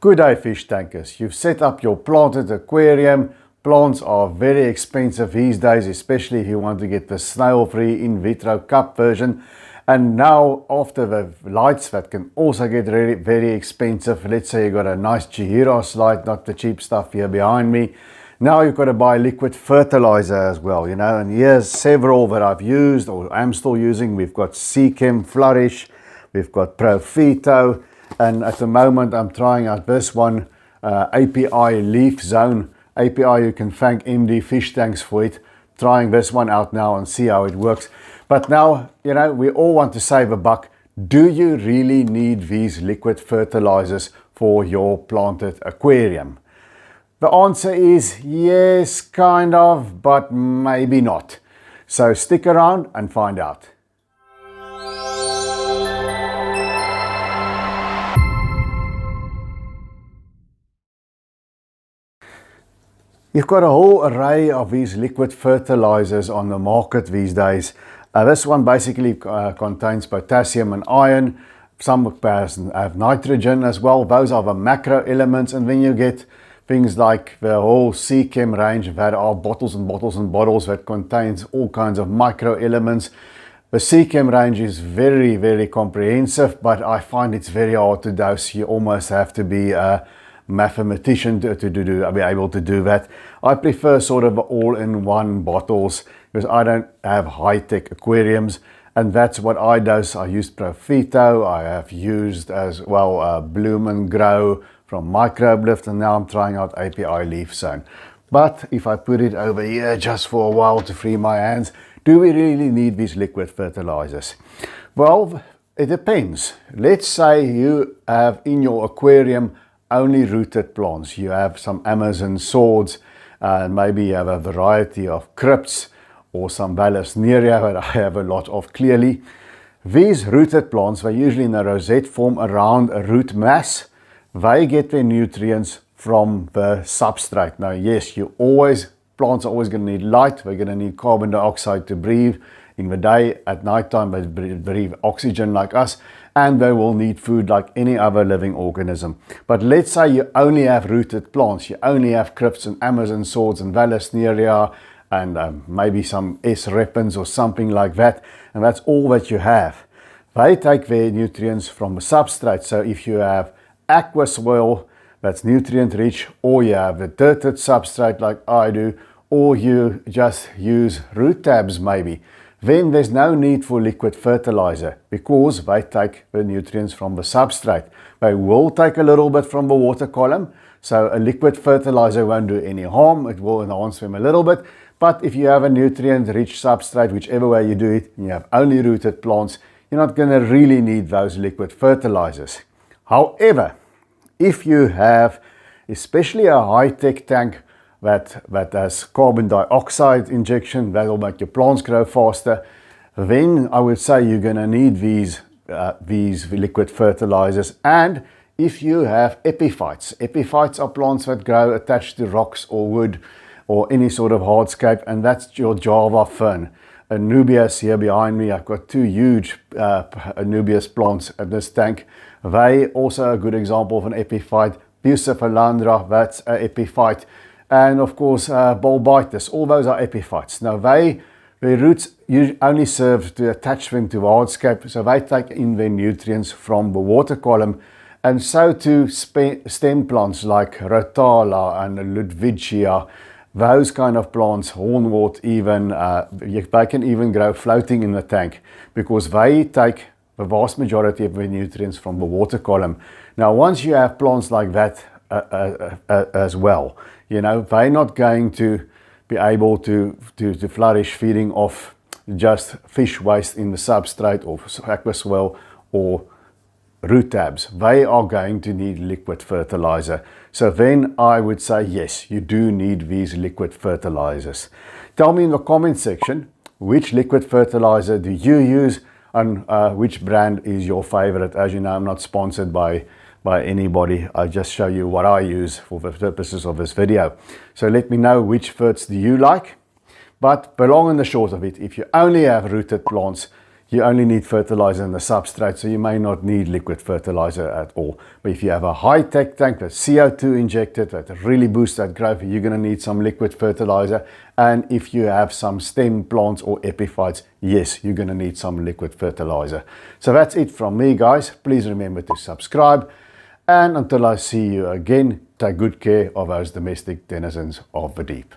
Good day, fish tankers. You've set up your planted aquarium. Plants are very expensive these days, especially if you want to get the snail-free in vitro cup version. And now, after the lights that can also get really very expensive, let's say you got a nice Chihiros light, not the cheap stuff here behind me. Now you've got to buy liquid fertilizer as well, you know, and here's several that I've used or am still using. We've got Seachem Flourish, we've got Profito, and at the moment I'm trying out this one, API Leaf Zone. API, you can thank MD Fish Tanks for it. Trying this one out now and see how it works. But now, you know, we all want to save a buck. Do you really need these liquid fertilizers for your planted aquarium? The answer is yes, kind of, but maybe not. So stick around and find out. You've got a whole array of these liquid fertilizers on the market these days. This one basically contains potassium and iron. Some have nitrogen as well. Those are the macro elements, and then you get things like the whole Seachem range that are bottles and bottles and bottles that contains all kinds of micro elements. The Seachem range is very, very comprehensive, but I find it's very hard to dose. You almost have to be a mathematician to be able to do that. I prefer sort of all-in-one bottles because I don't have high-tech aquariums, and that's what I dose. I used Profito, I have used as well Bloom and Grow from Microbe Lift, and now I'm trying out API Leaf Zone. But if I put it over here just for a while to free my hands, do we really need these liquid fertilizers? Well, it depends. Let's say you have in your aquarium only rooted plants. You have some Amazon swords, and maybe you have a variety of crypts or some Vallisneria that I have a lot of clearly. These rooted plants, they're usually in a rosette form around a root mass. They get their nutrients from the substrate. Now, yes, plants are always going to need light. They're going to need carbon dioxide to breathe. In the day, at night time, they breathe oxygen like us, and they will need food like any other living organism. But let's say you only have rooted plants. You only have crypts and Amazon swords and Vallisneria and maybe some S. repens or something like that, and that's all that you have. They take their nutrients from the substrate. So if you have aqua soil that's nutrient rich, or you have a dirted substrate like I do, or you just use root tabs maybe, then there's no need for liquid fertilizer because they take the nutrients from the substrate. They will take a little bit from the water column, so a liquid fertilizer won't do any harm. It will enhance them a little bit. But if you have a nutrient-rich substrate, whichever way you do it, and you have only rooted plants, you're not going to really need those liquid fertilizers. However, if you have especially a high-tech tank that has carbon dioxide injection, that will make your plants grow faster, then I would say you're going to need these liquid fertilizers. And if you have epiphytes are plants that grow attached to rocks or wood or any sort of hardscape, and that's your Java fern. Anubias here behind me, I've got two huge Anubias plants at this tank. They also a good example of an epiphyte. Bucephalandra, that's an epiphyte. And of course, Bulbitis, all those are epiphytes. Now their roots only serve to attach them to the hardscape, so they take in their nutrients from the water column. And so too stem plants like Rotala and Ludwigia, those kind of plants, hornwort even, they can even grow floating in the tank because they take the vast majority of the nutrients from the water column. Now, once you have plants like that as well, you know, they're not going to be able to flourish feeding off just fish waste in the substrate or aqua soil or root tabs. They are going to need liquid fertilizer. So then I would say, yes, you do need these liquid fertilizers. Tell me in the comment section, which liquid fertilizer do you use and which brand is your favorite? As you know, I'm not sponsored by anybody. I just show you what I use for the purposes of this video. So let me know which ferts do you like. But the long and the short of it, if you only have rooted plants, you only need fertilizer in the substrate, so you may not need liquid fertilizer at all. But if you have a high-tech tank that's CO2 injected, that really boosts that growth, you're going to need some liquid fertilizer. And if you have some stem plants or epiphytes, yes, you're going to need some liquid fertilizer. So that's it from me, guys. Please remember to subscribe. And until I see you again, take good care of those domestic denizens of the deep.